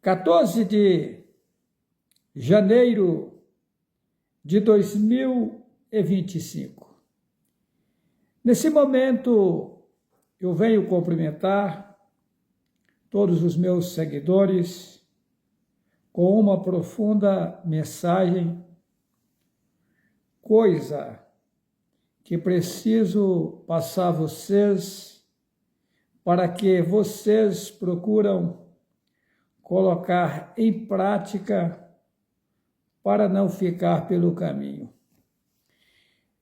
14 de janeiro de 2025. Nesse momento, eu venho cumprimentar todos os meus seguidores com uma profunda mensagem, coisa que preciso passar a vocês para que vocês procuram colocar em prática para não ficar pelo caminho.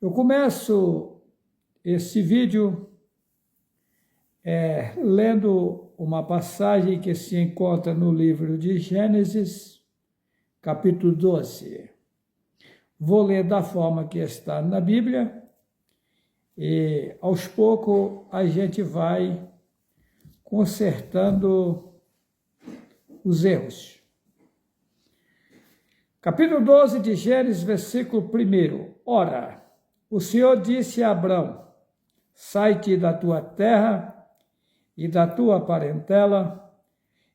Eu começo esse vídeo lendo uma passagem que se encontra no livro de Gênesis, capítulo 12. Vou ler da forma que está na Bíblia e, aos poucos, a gente vai consertando os erros. Capítulo 12 de Gênesis, versículo 1. Ora, o Senhor disse a Abrão: sai-te da tua terra e da tua parentela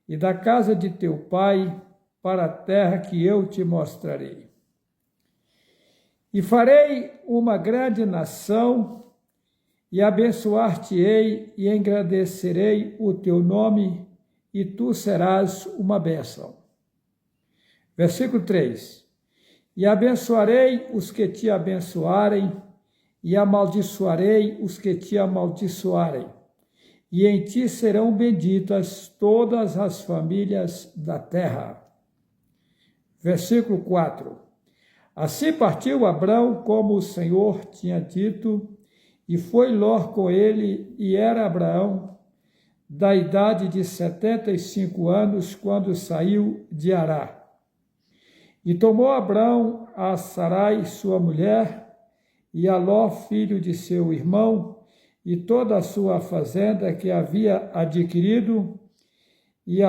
e da casa de teu pai para a terra que eu te mostrarei. E farei uma grande nação e abençoar-te-ei e engrandecerei o teu nome e tu serás uma bênção. Versículo 3. E abençoarei os que te abençoarem, e amaldiçoarei os que te amaldiçoarem. E em ti serão benditas todas as famílias da terra. Versículo 4. Assim partiu Abrão como o Senhor tinha dito, e foi Ló com ele, e era Abraão da idade de 75 anos, quando saiu de Ará. E tomou Abrão a Sarai, sua mulher, e a Ló, filho de seu irmão, e toda a sua fazenda que havia adquirido, e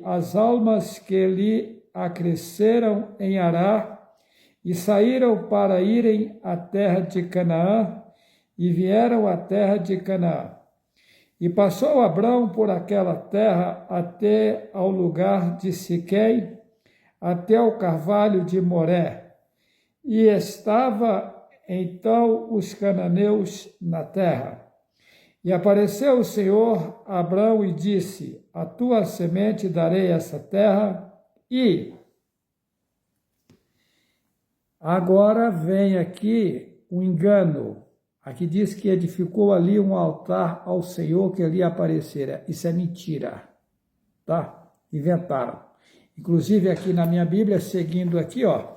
as almas que lhe acresceram em Ará, e saíram para irem à terra de Canaã, e vieram à terra de Canaã. E passou Abrão por aquela terra até ao lugar de Siquém, até o carvalho de Moré. E estava então os cananeus na terra. E apareceu o Senhor a Abrão e disse: a tua semente darei essa terra. E agora vem aqui um engano. Aqui diz que edificou ali um altar ao Senhor que ali aparecera. Isso é mentira, tá? Inventaram. Inclusive aqui na minha Bíblia, seguindo aqui, ó,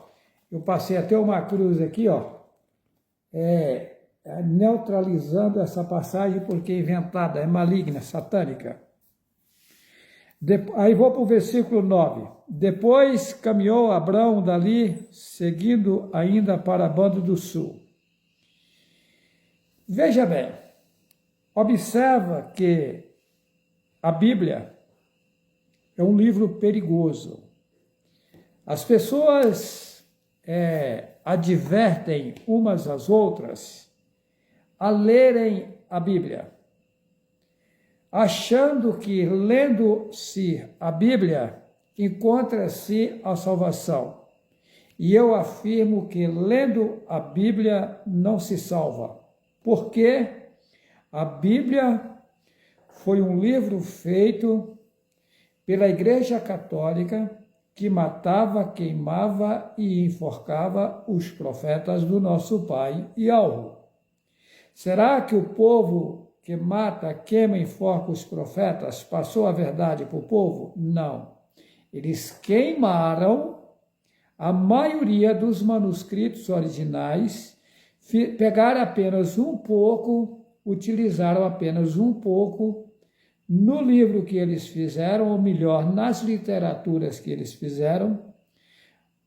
eu passei até uma cruz aqui, ó, neutralizando essa passagem porque é inventada, é maligna, satânica. Aí vou para o versículo 9. Depois caminhou Abrão dali, seguindo ainda para a banda do sul. Veja bem, observa que a Bíblia é um livro perigoso. As pessoas advertem umas às outras a lerem a Bíblia, achando que lendo-se a Bíblia encontra-se a salvação. E eu afirmo que lendo a Bíblia não se salva. Porque a Bíblia foi um livro feito pela Igreja Católica que matava, queimava e enforcava os profetas do nosso pai e alvo. Será que o povo que mata, queima e enforca os profetas passou a verdade para o povo? Não. Eles queimaram a maioria dos manuscritos originais, pegaram apenas um pouco, utilizaram apenas um pouco no livro que eles fizeram, ou melhor, nas literaturas que eles fizeram,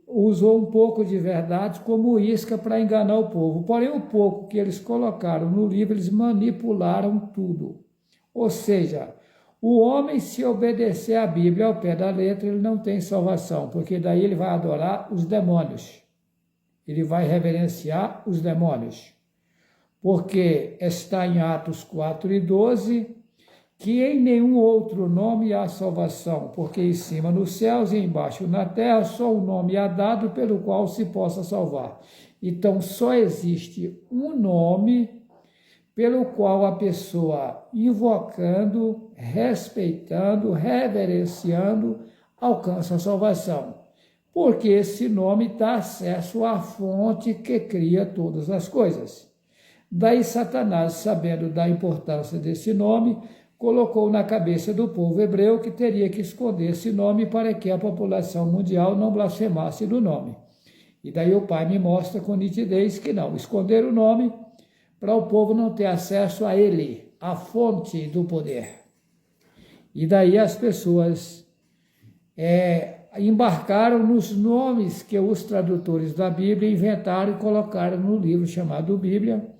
usou um pouco de verdade como isca para enganar o povo. Porém, o pouco que eles colocaram no livro, eles manipularam tudo. Ou seja, o homem, se obedecer à Bíblia ao pé da letra, ele não tem salvação, porque daí ele vai adorar os demônios. Ele vai reverenciar os demônios. Porque está em Atos 4:12, que em nenhum outro nome há salvação, porque em cima nos céus e embaixo na terra só um nome há dado pelo qual se possa salvar. Então só existe um nome pelo qual a pessoa, invocando, respeitando, reverenciando, alcança a salvação. Porque esse nome dá acesso à fonte que cria todas as coisas. Daí Satanás, sabendo da importância desse nome, colocou na cabeça do povo hebreu que teria que esconder esse nome para que a população mundial não blasfemasse do nome. E daí o Pai me mostra com nitidez que não, esconder o nome para o povo não ter acesso a ele, a fonte do poder. E daí as pessoas embarcaram nos nomes que os tradutores da Bíblia inventaram e colocaram no livro chamado Bíblia,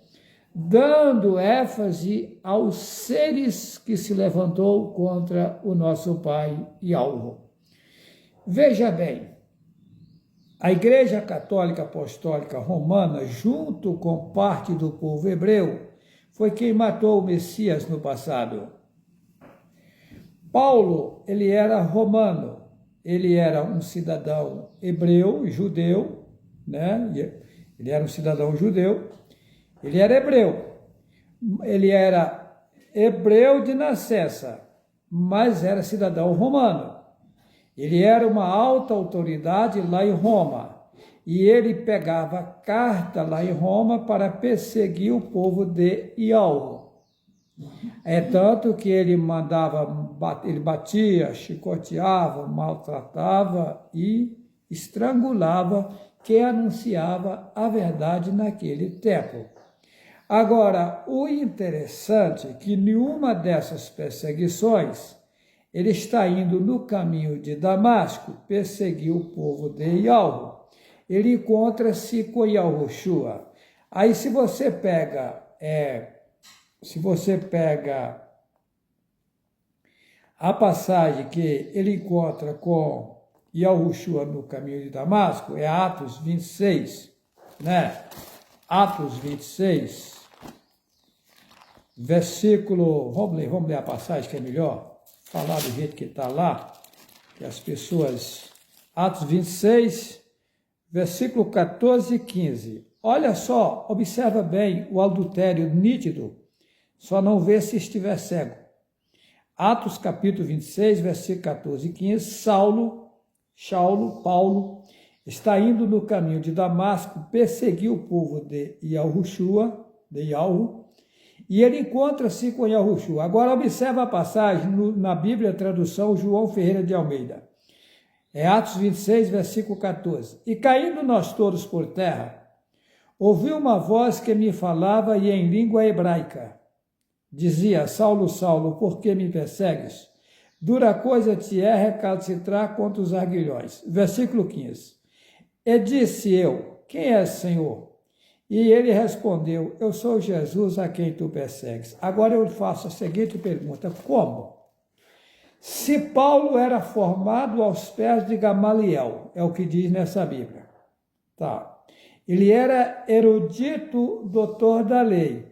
dando ênfase aos seres que se levantou contra o nosso pai Yahweh. Veja bem, a Igreja Católica Apostólica Romana, junto com parte do povo hebreu, foi quem matou o Messias no passado. Paulo, ele era romano, ele era um cidadão hebreu, judeu, né? Ele era um cidadão judeu, ele era hebreu de nascença, mas era cidadão romano. Ele era uma alta autoridade lá em Roma, e ele pegava carta lá em Roma para perseguir o povo de Yahweh. É tanto que ele ele batia, chicoteava, maltratava e estrangulava quem anunciava a verdade naquele tempo. Agora, o interessante é que nenhuma dessas perseguições ele está indo no caminho de Damasco perseguir o povo de Yahweh. Ele encontra-se com Yahushua. Aí se você pega a passagem que ele encontra com Yahushua no caminho de Damasco, é Atos 26, né? Atos 26, versículo, vamos ler a passagem que é melhor, falar do jeito que está lá, que as pessoas, Atos 26, versículo 14 e 15. Olha só, observa bem o adultério nítido, só não vê se estiver cego. Atos capítulo 26, versículo 14 e 15, Paulo, está indo no caminho de Damasco perseguir o povo de Yahushua, e ele encontra-se com Yahushua. Agora observa a passagem na Bíblia, tradução João Ferreira de Almeida. É Atos 26, versículo 14. E caindo nós todos por terra, ouvi uma voz que me falava e em língua hebraica. Dizia, Saulo, Saulo, por que me persegues? Dura coisa te é recalcitrar contra os arguilhões. Versículo 15. E disse eu, quem és, Senhor? E ele respondeu, eu sou Jesus a quem tu persegues. Agora eu faço a seguinte pergunta, como? Se Paulo era formado aos pés de Gamaliel, é o que diz nessa Bíblia, tá? Ele era erudito, doutor da lei.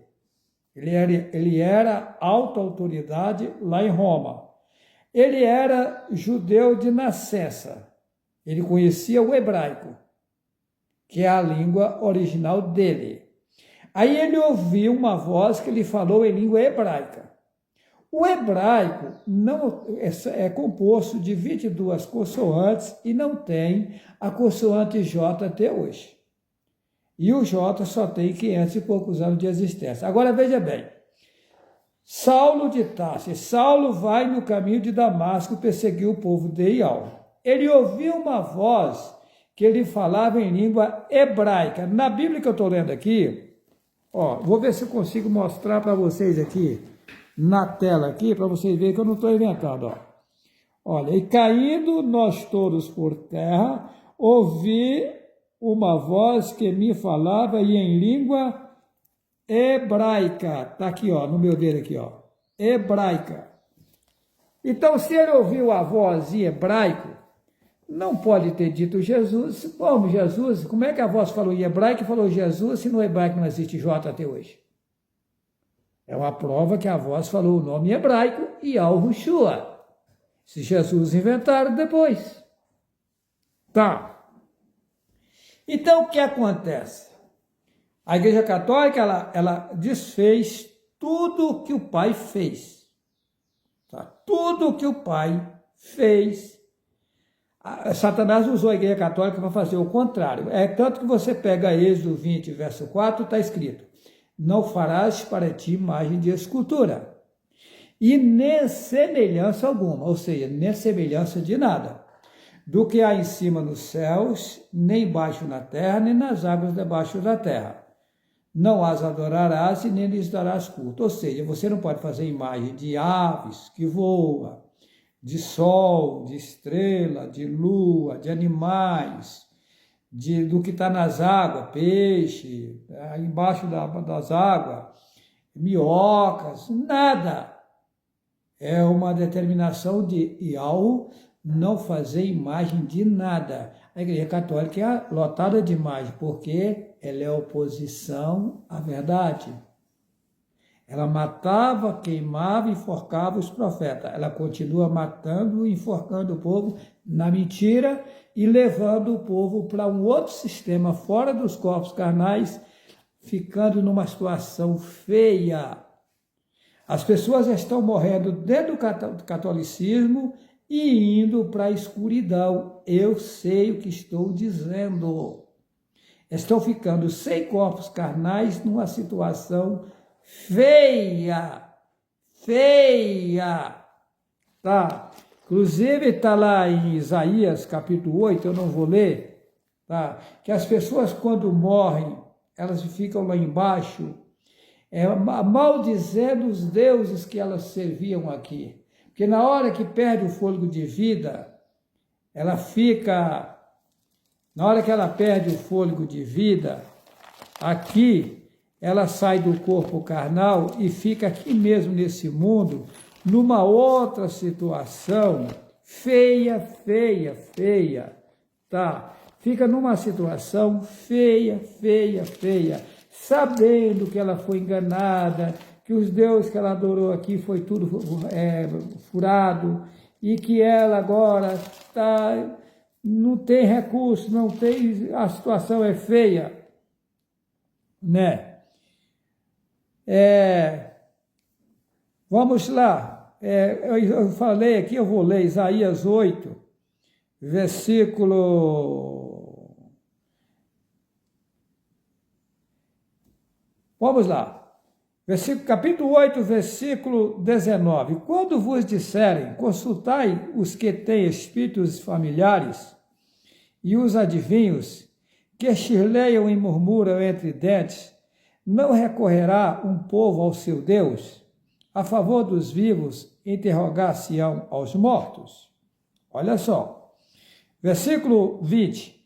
Ele era alta autoridade lá em Roma. Ele era judeu de nascença. Ele conhecia o hebraico, que é a língua original dele. Aí ele ouviu uma voz que lhe falou em língua hebraica. O hebraico não é composto de 22 consoantes e não tem a consoante J até hoje. E o J só tem 500 e poucos anos de existência. Agora veja bem, Saulo de Tarso, Saulo vai no caminho de Damasco perseguir o povo de Yahweh. Ele ouviu uma voz que ele falava em língua hebraica. Na Bíblia que eu estou lendo aqui, ó, vou ver se eu consigo mostrar para vocês aqui, na tela aqui, para vocês verem que eu não estou inventando, ó. Olha, e caindo nós todos por terra, ouvi uma voz que me falava e em língua hebraica. Está aqui, ó, no meu dedo aqui, ó, hebraica. Então, se ele ouviu a voz em hebraico, não pode ter dito Jesus. Como Jesus? Como é que a voz falou em hebraico e falou Jesus se no hebraico não existe J até hoje? É uma prova que a voz falou o nome hebraico Yahushua. Se Jesus inventaram depois. Tá. Então, o que acontece? A Igreja Católica, ela desfez tudo o que o Pai fez. Tá? Tudo o que o Pai fez. Satanás usou a Igreja Católica para fazer o contrário. É tanto que você pega Êxodo 20, verso 4, está escrito: não farás para ti imagem de escultura. E nem semelhança alguma, ou seja, nem semelhança de nada, do que há em cima nos céus, nem embaixo na terra, nem nas águas debaixo da terra. Não as adorarás e nem lhes darás culto. Ou seja, você não pode fazer imagem de aves que voam, de sol, de estrela, de lua, de animais, do que está nas águas, peixe, embaixo das águas, minhocas, nada. É uma determinação de Yahu não fazer imagem de nada. A Igreja Católica é lotada de imagem, porque ela é oposição à verdade. Ela matava, queimava e enforcava os profetas. Ela continua matando e enforcando o povo na mentira e levando o povo para um outro sistema, fora dos corpos carnais, ficando numa situação feia. As pessoas estão morrendo dentro do catolicismo e indo para a escuridão. Eu sei o que estou dizendo. Estão ficando sem corpos carnais numa situação feia, feia, tá? Inclusive está lá em Isaías capítulo 8, eu não vou ler, tá? Que as pessoas quando morrem, elas ficam lá embaixo, maldizendo os deuses que elas serviam aqui. Porque na hora que perde o fôlego de vida, na hora que ela perde o fôlego de vida, aqui, ela sai do corpo carnal e fica aqui mesmo nesse mundo, numa outra situação feia, feia, feia, tá? Fica numa situação feia, feia, feia, sabendo que ela foi enganada, que os deuses que ela adorou aqui foi tudo furado, e que ela agora não tem recurso, a situação é feia, né? Vamos lá, eu falei aqui, eu vou ler Isaías 8, versículo... Vamos lá, capítulo 8, versículo 19. Quando vos disserem, consultai os que têm espíritos familiares e os adivinhos, que chirleiam e murmuram entre dentes, não recorrerá um povo ao seu Deus, a favor dos vivos, interrogar-se-ão aos mortos? Olha só, versículo 20.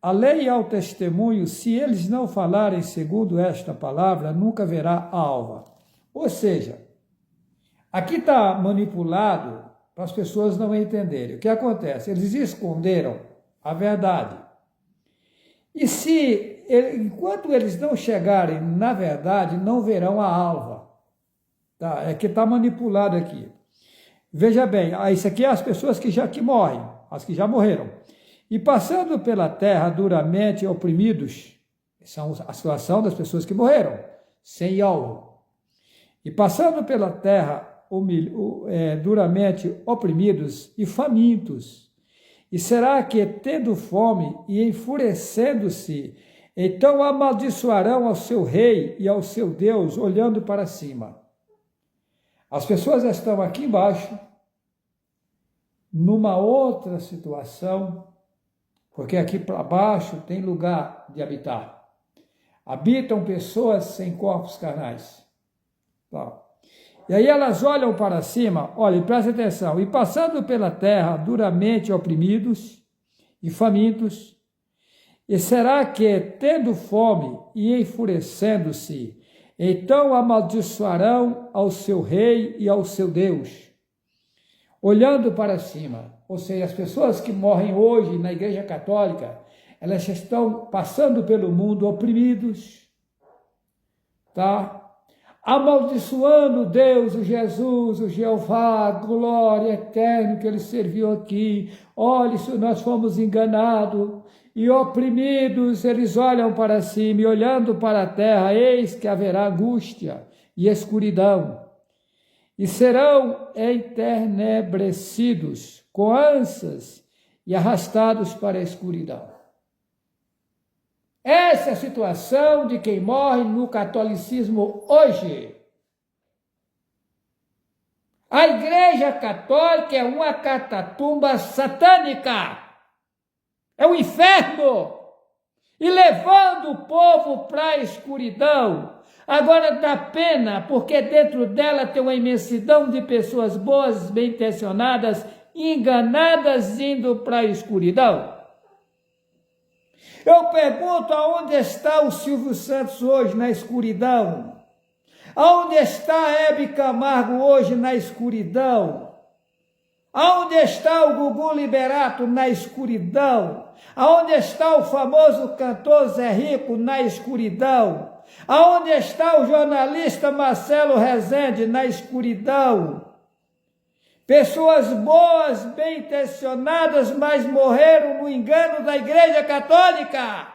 A lei e ao testemunho, se eles não falarem segundo esta palavra, nunca verá alva. Ou seja, aqui está manipulado para as pessoas não entenderem. O que acontece? Eles esconderam a verdade. E enquanto eles não chegarem na verdade, não verão a alva. Tá? É que está manipulado aqui. Veja bem, isso aqui é as pessoas que morrem, as que já morreram. E passando pela terra duramente oprimidos, são a situação das pessoas que morreram, sem alvo. E passando pela terra duramente oprimidos e famintos, e será que, tendo fome e enfurecendo-se, então amaldiçoarão ao seu rei e ao seu Deus, olhando para cima? As pessoas estão aqui embaixo, numa outra situação, porque aqui para baixo tem lugar de habitar. Habitam pessoas sem corpos carnais. Tá. E aí elas olham para cima, olhem, prestem atenção, e passando pela terra duramente oprimidos e famintos, e será que, tendo fome e enfurecendo-se, então amaldiçoarão ao seu rei e ao seu Deus, olhando para cima? Ou seja, as pessoas que morrem hoje na Igreja Católica, elas estão passando pelo mundo oprimidos, tá? amaldiçoando Deus, o Jesus, o Jeová, glória eterno que ele serviu aqui. Olha, se nós fomos enganados e oprimidos, eles olham para cima e olhando para a terra, eis que haverá angústia e escuridão. E serão entenebrecidos com ânsias e arrastados para a escuridão. Essa é a situação de quem morre no catolicismo hoje. A Igreja Católica é uma catatumba satânica. É o inferno. E levando o povo para a escuridão. Agora dá pena, porque dentro dela tem uma imensidão de pessoas boas, bem intencionadas, enganadas, indo para a escuridão. Eu pergunto, aonde está o Silvio Santos hoje na escuridão? Aonde está a Hebe Camargo hoje na escuridão? Aonde está o Gugu Liberato na escuridão? Aonde está o famoso cantor Zé Rico na escuridão? Aonde está o jornalista Marcelo Rezende na escuridão? Pessoas boas, bem intencionadas, mas morreram no engano da Igreja Católica.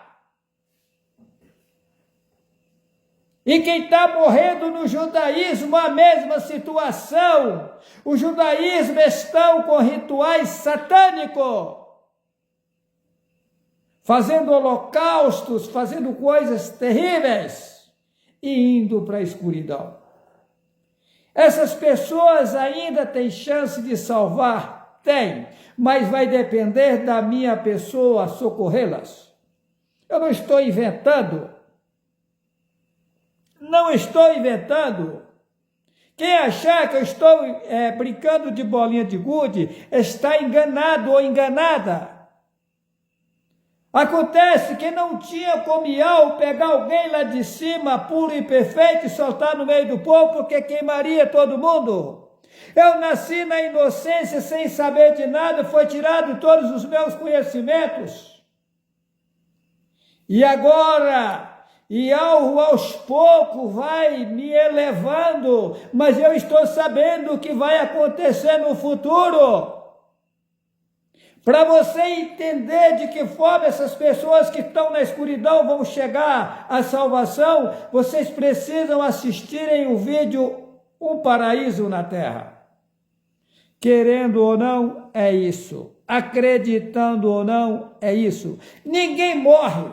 E quem está morrendo no judaísmo, a mesma situação. O judaísmo estão com rituais satânicos, fazendo holocaustos, fazendo coisas terríveis e indo para a escuridão. Essas pessoas ainda têm chance de salvar? Tem, mas vai depender da minha pessoa socorrê-las. Eu não estou inventando. Não estou inventando. Quem achar que eu estou brincando de bolinha de gude, está enganado ou enganada. Acontece que não tinha como Iau pegar alguém lá de cima, puro e perfeito, e soltar no meio do povo, porque queimaria todo mundo. Eu nasci na inocência, sem saber de nada, foi tirado todos os meus conhecimentos. E agora, Iau aos poucos vai me elevando, mas eu estou sabendo o que vai acontecer no futuro. Para você entender de que forma essas pessoas que estão na escuridão vão chegar à salvação, vocês precisam assistirem o vídeo Um Paraíso na Terra. Querendo ou não, é isso. Acreditando ou não, é isso. Ninguém morre.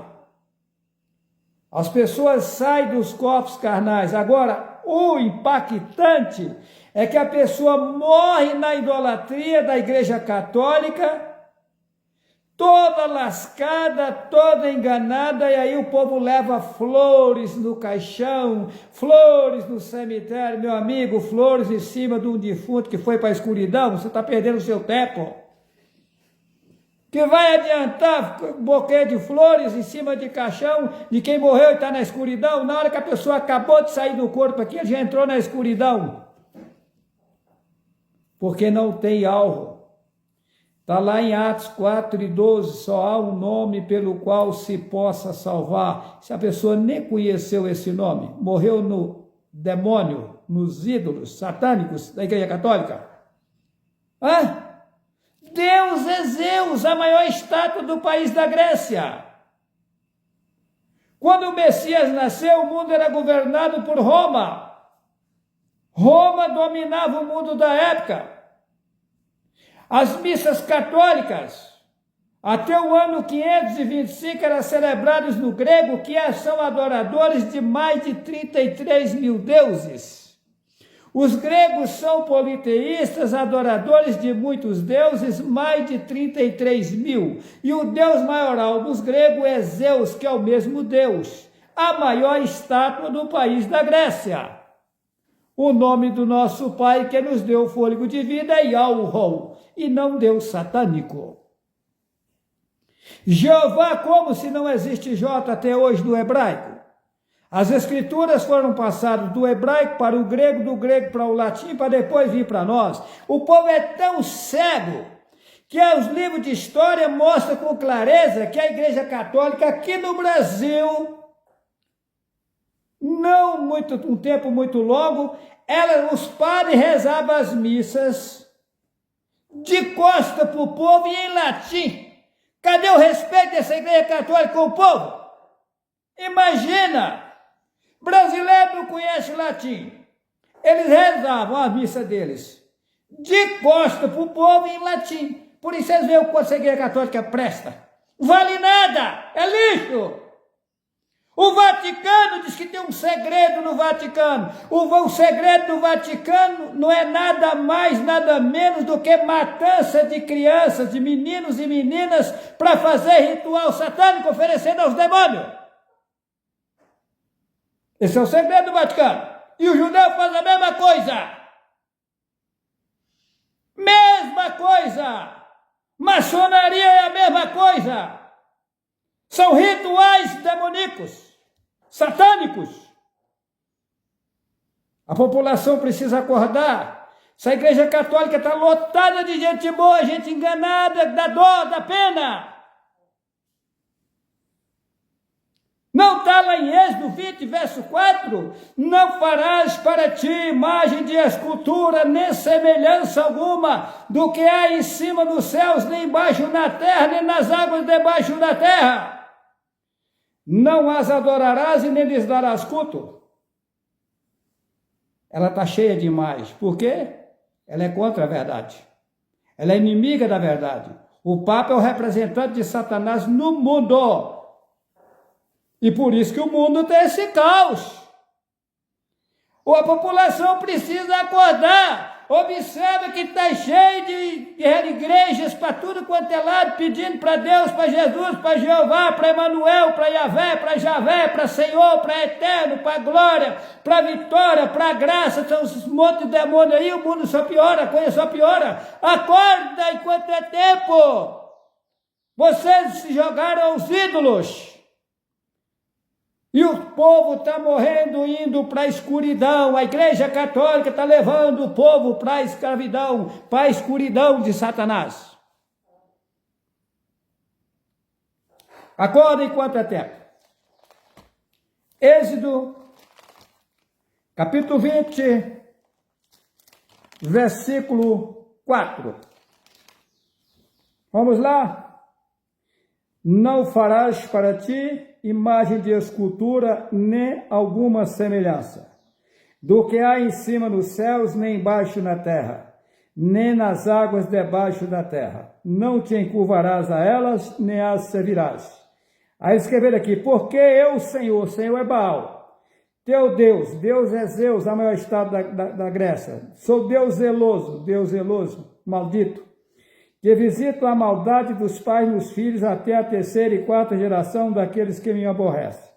As pessoas saem dos corpos carnais. Agora, o impactante é que a pessoa morre na idolatria da Igreja Católica, toda lascada, toda enganada, e aí o povo leva flores no caixão, flores no cemitério, meu amigo, flores em cima de um defunto que foi para a escuridão, você está perdendo o seu tempo. Que vai adiantar um buquê de flores em cima de caixão de quem morreu e está na escuridão, na hora que a pessoa acabou de sair do corpo aqui, ele já entrou na escuridão. Porque não tem alvo. Está lá em Atos 4:12, só há um nome pelo qual se possa salvar. Se a pessoa nem conheceu esse nome, morreu no demônio, nos ídolos satânicos da Igreja Católica. Deus é Zeus, a maior estátua do país da Grécia. Quando o Messias nasceu, o mundo era governado por Roma. Roma dominava o mundo da época. As missas católicas, até o ano 525, eram celebradas no grego, que são adoradores de mais de 33 mil deuses. Os gregos são politeístas, adoradores de muitos deuses, mais de 33 mil. E o deus maioral dos gregos é Zeus, que é o mesmo Deus, a maior estátua do país da Grécia. O nome do nosso Pai que nos deu o fôlego de vida é Yahweh, e não Deus satânico. Jeová, como se não existe J até hoje no hebraico? As escrituras foram passadas do hebraico para o grego, do grego para o latim, para depois vir para nós. O povo é tão cego que os livros de história mostram com clareza que a Igreja Católica aqui no Brasil um tempo muito longo, os padres rezavam as missas de costa para o povo e em latim. Cadê o respeito dessa igreja católica com o povo? Imagina, brasileiro não conhece latim. Eles rezavam a missa deles de costa para o povo e em latim. Por isso vocês veem o quanto a igreja católica presta. Vale nada, é lixo. O Vaticano diz que tem um segredo no Vaticano. O segredo do Vaticano não é nada mais, nada menos do que matança de crianças, de meninos e meninas para fazer ritual satânico oferecendo aos demônios. Esse é o segredo do Vaticano. E o judeu faz a mesma coisa. Mesma coisa. Maçonaria é a mesma coisa. São rituais demoníacos, satânicos. A população precisa acordar. Essa igreja católica está lotada de gente boa, gente enganada, dá dó, dá pena. Não está lá em Êxodo 20, verso 4? Não farás para ti imagem de escultura, nem semelhança alguma do que há em cima dos céus, nem embaixo na terra, nem nas águas debaixo da terra. Não as adorarás e nem lhes darás culto. Ela está cheia de imagens. Por quê? Ela é contra a verdade. Ela é inimiga da verdade. O Papa é o representante de Satanás no mundo. E por isso que o mundo tem esse caos. A população precisa acordar. Observa que está cheio de igrejas para tudo quanto é lado, pedindo para Deus, para Jesus, para Jeová, para Emanuel, para Yahvé, para Javé, para Senhor, para Eterno, para Glória, para Vitória, para Graça. São uns montes de demônios aí, o mundo só piora, a coisa só piora. Acorda enquanto é tempo. Vocês se jogaram aos ídolos. E o povo está morrendo, indo para a escuridão. A igreja católica está levando o povo para a escravidão, para a escuridão de Satanás. Acorda enquanto é tempo. Êxodo, capítulo 20, versículo 4. Vamos lá? Não farás para ti imagem de escultura, nem alguma semelhança do que há em cima nos céus, nem embaixo na terra, nem nas águas debaixo da terra. Não te encurvarás a elas, nem as servirás. Aí escrever aqui, porque eu, Senhor é Baal, teu Deus, Deus é Zeus, a maior estado da Grécia. Sou Deus zeloso, maldito, que visito a maldade dos pais nos filhos até a terceira e quarta geração daqueles que me aborrecem.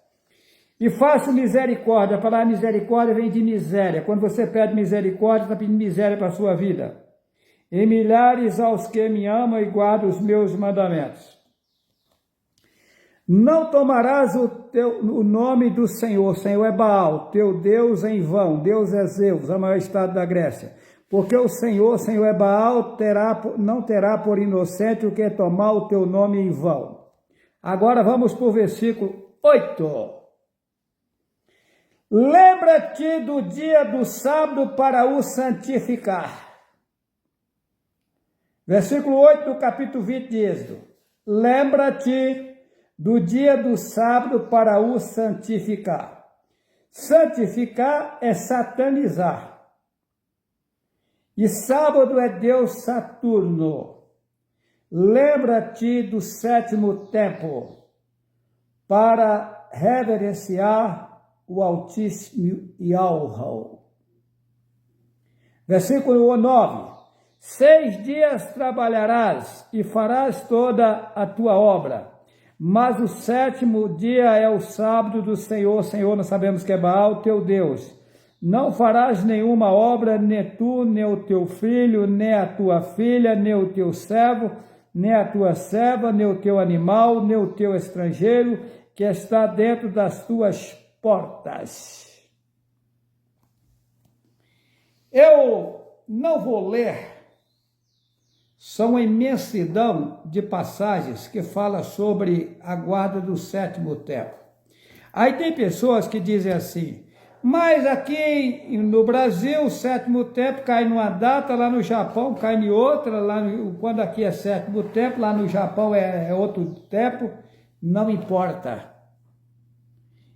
E faço misericórdia. A palavra misericórdia vem de miséria. Quando você pede misericórdia, está pedindo miséria para a sua vida. E milhares aos que me amam e guardam os meus mandamentos. Não tomarás o nome do Senhor é Baal, teu Deus em vão. Deus é Zeus, a maior estado da Grécia. Porque o Senhor é Baal, não terá por inocente o que tomar o teu nome em vão. Agora vamos para o versículo 8. Lembra-te do dia do sábado para o santificar. Versículo 8 do capítulo 20 de Êxodo. Lembra-te do dia do sábado para o santificar. Santificar é satanizar. E sábado é Deus Saturno. Lembra-te do sétimo tempo para reverenciar o Altíssimo Yahweh. Versículo 9. 6 dias trabalharás e farás toda a tua obra, mas o sétimo dia é o sábado do Senhor. Nós sabemos que é Baal, teu Deus. Não farás nenhuma obra, nem tu, nem o teu filho, nem a tua filha, nem o teu servo, nem a tua serva, nem o teu animal, nem o teu estrangeiro, que está dentro das tuas portas. Eu não vou ler, são uma imensidão de passagens que fala sobre a guarda do sétimo tempo. Aí tem pessoas que dizem assim, Mas aqui no Brasil, o sétimo templo cai numa data, lá no Japão cai em outra, quando aqui é sétimo templo, lá no Japão é outro templo, não importa.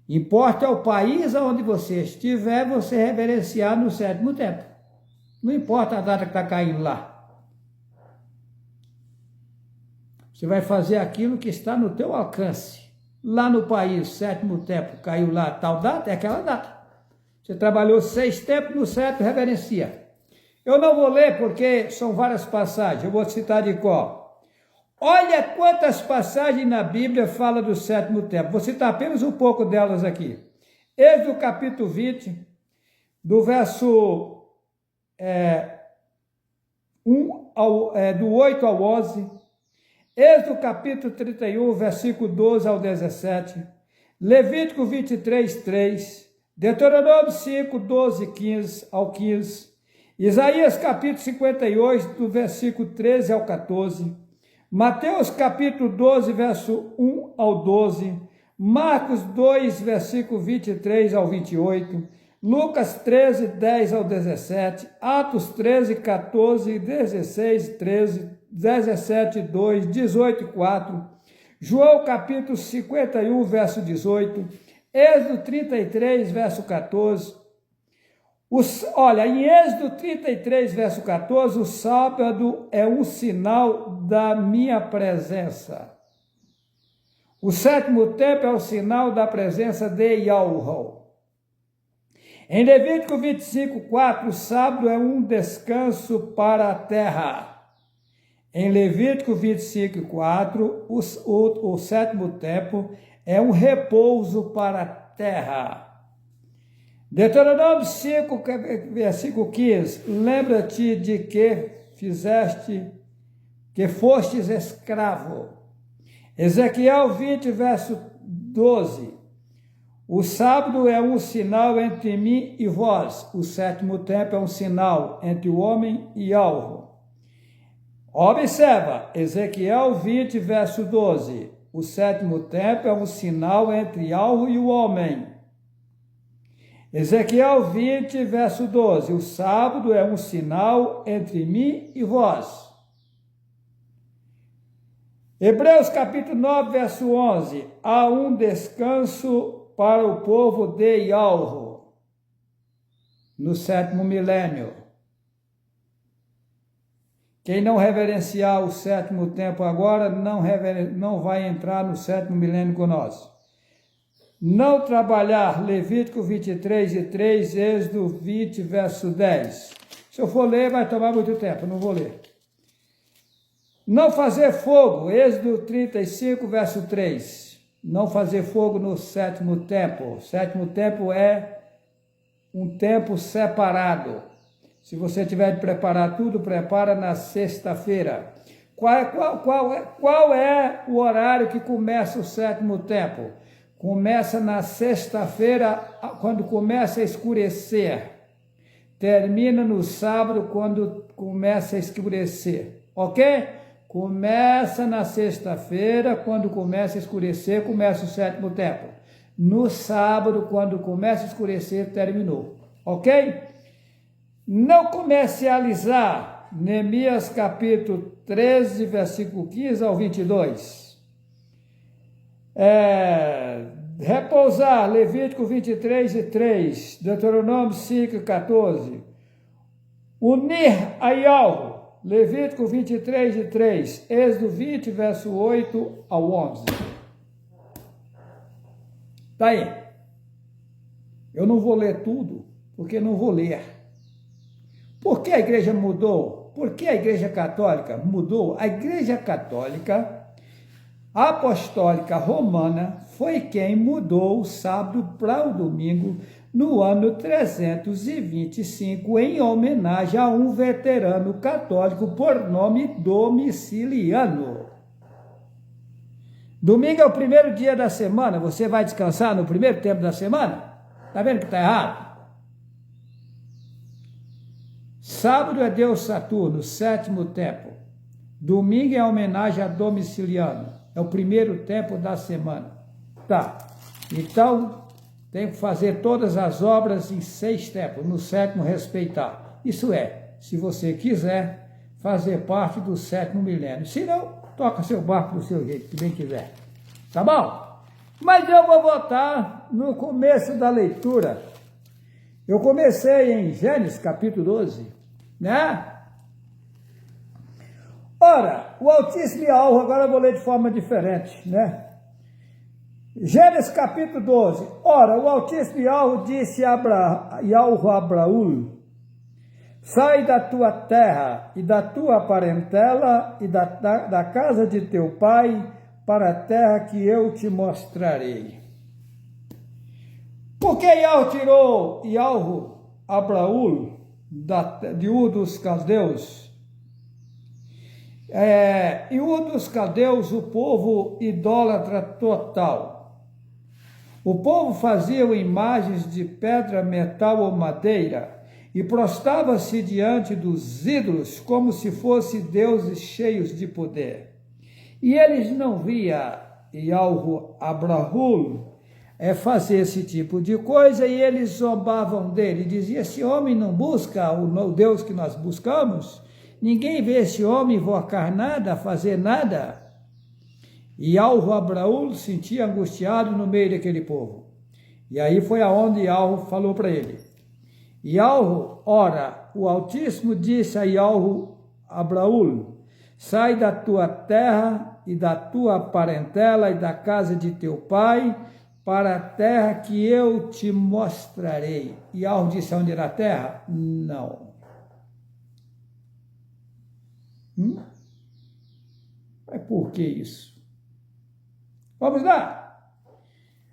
Importa o país onde você estiver, você reverenciar no sétimo templo. Não importa a data que está caindo lá. Você vai fazer aquilo que está no teu alcance. Lá no país, sétimo templo, caiu lá tal data, é aquela data. Você trabalhou 6 tempos, no sétimo reverencia. Eu não vou ler porque são várias passagens, eu vou citar de cor. Olha quantas passagens na Bíblia fala do sétimo templo. Vou citar apenas um pouco delas aqui. Êxodo capítulo 20, do verso do 8 ao 11. Êxodo capítulo 31, versículo 12 ao 17. Levítico 23, 3. Deuteronômio 5, 12, 15 ao 15. Isaías capítulo 58, do versículo 13 ao 14. Mateus capítulo 12, verso 1 ao 12. Marcos 2, versículo 23 ao 28. Lucas 13, 10 ao 17. Atos 13, 14, 16, 13, 17, 2, 18, 4. João capítulo 51, verso 18. Êxodo 33, verso 14. Olha, em Êxodo 33, verso 14, o sábado é um sinal da minha presença. O sétimo templo é o sinal da presença de Yahweh. Em Levítico 25, 4, o sábado é um descanso para a terra. Em Levítico 25, 4, o sétimo templo é um repouso para a terra. Deuteronômio 5, versículo 15, lembra-te de que fostes escravo. Ezequiel 20, verso 12, o sábado é um sinal entre mim e vós, o sétimo templo é um sinal entre o homem e Yahweh. Observa, Ezequiel 20, verso 12, o sétimo templo é um sinal entre Yahweh e o homem. Ezequiel 20, verso 12, o sábado é um sinal entre mim e vós. Hebreus capítulo 9, verso 11, há um descanso para o povo de Yahweh no sétimo milênio. Quem não reverenciar o sétimo templo agora, não vai entrar no sétimo milênio com nós. Não trabalhar, Levítico 23 e 3, Êxodo 20, verso 10. Se eu for ler, vai tomar muito tempo, não vou ler. Não fazer fogo, Êxodo 35, verso 3. Não fazer fogo no sétimo templo. O sétimo templo é um templo separado. Se você tiver de preparar tudo, prepara na sexta-feira. Qual é o horário que começa o sétimo templo? Começa na sexta-feira, quando começa a escurecer. Termina no sábado, quando começa a escurecer. Ok? Começa na sexta-feira, quando começa a escurecer, começa o sétimo templo. No sábado, quando começa a escurecer, terminou. Ok? Não comercializar, Neemias capítulo 13, versículo 15 ao 22. Repousar, Levítico 23 e 3, Deuteronômio 5, 14. Unir a Yahweh, Levítico 23 e 3, Êxodo 20, verso 8 ao 11. Tá aí. Eu não vou ler tudo, porque não vou ler. Por que a igreja mudou? Por que a igreja católica mudou? A igreja católica apostólica romana foi quem mudou o sábado para o domingo no ano 325, em homenagem a um veterano católico por nome Domiciliano. Domingo é o primeiro dia da semana, você vai descansar no primeiro tempo da semana? Está vendo que está errado? Sábado é Deus Saturno, sétimo tempo. Domingo é homenagem a Domiciliano. É o primeiro tempo da semana. Tá. Então, tem que fazer todas as obras em 6 tempos, no 7º respeitar. Isso é, se você quiser fazer parte do 7º milênio. Se não, toca seu barco do seu jeito, que bem quiser. Tá bom? Mas eu vou voltar no começo da leitura. Eu comecei em Gênesis capítulo 12, né? Ora, o Altíssimo Yahweh, agora eu vou ler de forma diferente, né? Gênesis capítulo 12. Ora, o Altíssimo Yahweh disse a Abraú: sai da tua terra e da tua parentela e da casa de teu pai para a terra que eu te mostrarei. Porque Yahweh tirou Abraú de Ur dos Caldeus. Em Ur dos Caldeus, o povo idólatra total. O povo fazia imagens de pedra, metal ou madeira e prostrava-se diante dos ídolos como se fossem deuses cheios de poder. E eles não via Abraú fazer esse tipo de coisa, e eles zombavam dele, diziam: esse homem não busca o Deus que nós buscamos, ninguém vê esse homem invocar nada, fazer nada. E Abraú se sentia angustiado no meio daquele povo. E aí foi aonde Yahweh falou para ele. Ora, o Altíssimo disse a Abraú: sai da tua terra e da tua parentela e da casa de teu pai para a terra que eu te mostrarei. E Yahweh disse onde era a terra? Não. Mas por que isso? Vamos lá.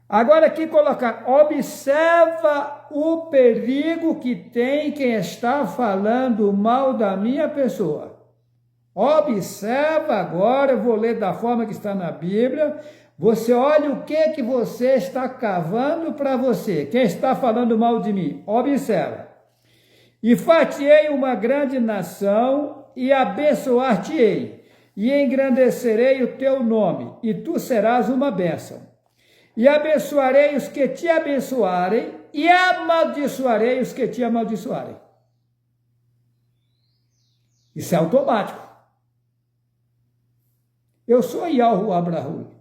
Agora aqui colocar: observa o perigo que tem quem está falando mal da minha pessoa. Observa agora, eu vou ler da forma que está na Bíblia. Você olha o que você está cavando para você. Quem está falando mal de mim? Observa. E fatiei uma grande nação e abençoar-te-ei, e engrandecerei o teu nome, e tu serás uma bênção. E abençoarei os que te abençoarem, e amaldiçoarei os que te amaldiçoarem. Isso é automático. Eu sou Yahweh Abraú.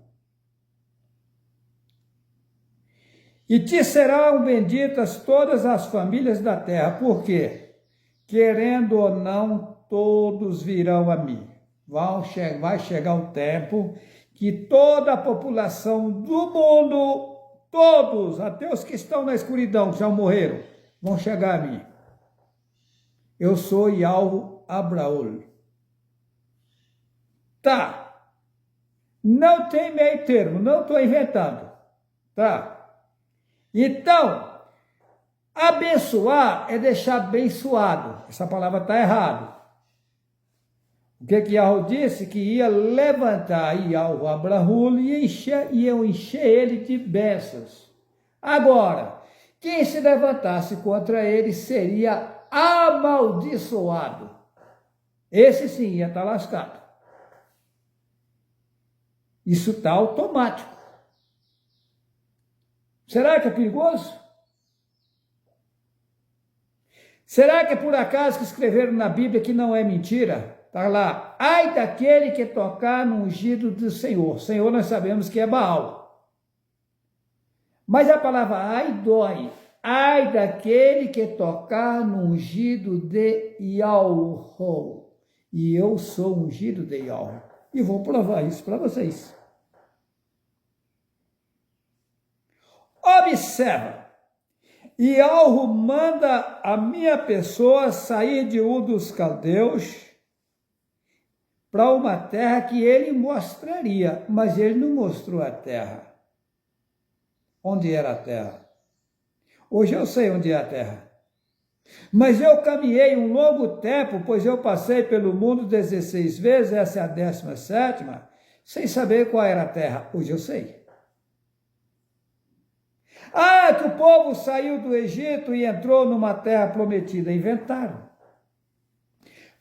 E te serão benditas todas as famílias da terra, porque, querendo ou não, todos virão a mim. Vai chegar um tempo que toda a população do mundo, todos, até os que estão na escuridão, que já morreram, vão chegar a mim. Eu sou Yahweh Abraú. Tá. Não tem meio termo, não estou inventando. Tá? Então, abençoar é deixar abençoado. Essa palavra está errada. O que Yahweh disse? Que ia levantar Yahweh Abraú e iam encher ele de bênçãos. Agora, quem se levantasse contra ele seria amaldiçoado. Esse sim ia estar lascado. Isso está automático. Será que é perigoso? Será que é por acaso que escreveram na Bíblia que não é mentira? Está lá: ai daquele que tocar no ungido do Senhor. Senhor nós sabemos que é Baal. Mas a palavra ai dói. Ai daquele que tocar no ungido de Yahweh. E eu sou ungido de Yahweh. E vou provar isso para vocês. Observa. Yahweh manda a minha pessoa sair de Ur dos Caldeus para uma terra que ele mostraria, mas ele não mostrou a terra. Onde era a terra? Hoje eu sei onde é a terra. Mas eu caminhei um longo tempo, pois eu passei pelo mundo 16 vezes, essa é a 17ª, sem saber qual era a terra. Hoje eu sei. Ah, que o povo saiu do Egito e entrou numa terra prometida. Inventaram.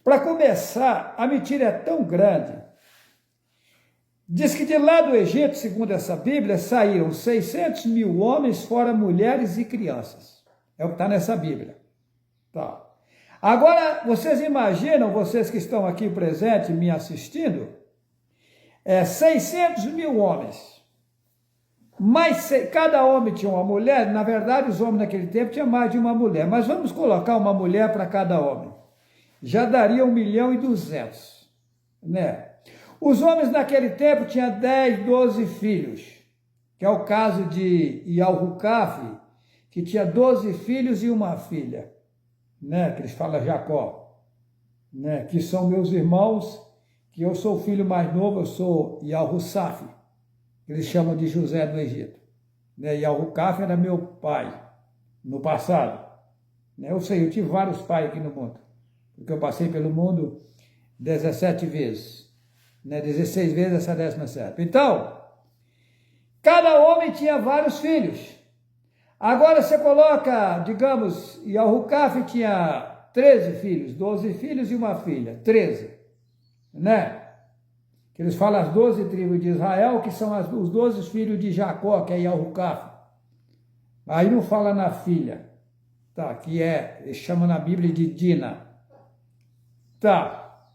Para começar, a mentira é tão grande. Diz que de lá do Egito, segundo essa Bíblia, saíram 600 mil homens, fora mulheres e crianças. É o que está nessa Bíblia. Tá. Agora, vocês imaginam, vocês que estão aqui presentes me assistindo, 600 mil homens. Mas cada homem tinha uma mulher. Na verdade, os homens naquele tempo tinham mais de uma mulher. Mas vamos colocar uma mulher para cada homem. Já daria 1.200.000, né? Os homens naquele tempo tinham 10, 12 filhos, que é o caso de Ial-Rucafe, que tinha 12 filhos e uma filha, né? Que eles falam Jacó, né? Que são meus irmãos, que eu sou o filho mais novo, eu sou Ial-Rucafe, eles chamam de José do Egito, né? Ial-Rucafe era meu pai no passado, né? Eu sei, eu tive vários pais aqui no mundo, porque eu passei pelo mundo 17 vezes. 16 vezes essa 17ª. Então, cada homem tinha vários filhos. Agora você coloca, digamos, Ial-Rucafe tinha 13 filhos, 12 filhos e uma filha, 13, né? Que eles falam as 12 tribos de Israel, que são os 12 filhos de Jacó, que é Ial-Rucafe. Aí não fala na filha, tá? Que eles chamam na Bíblia de Dina. Tá.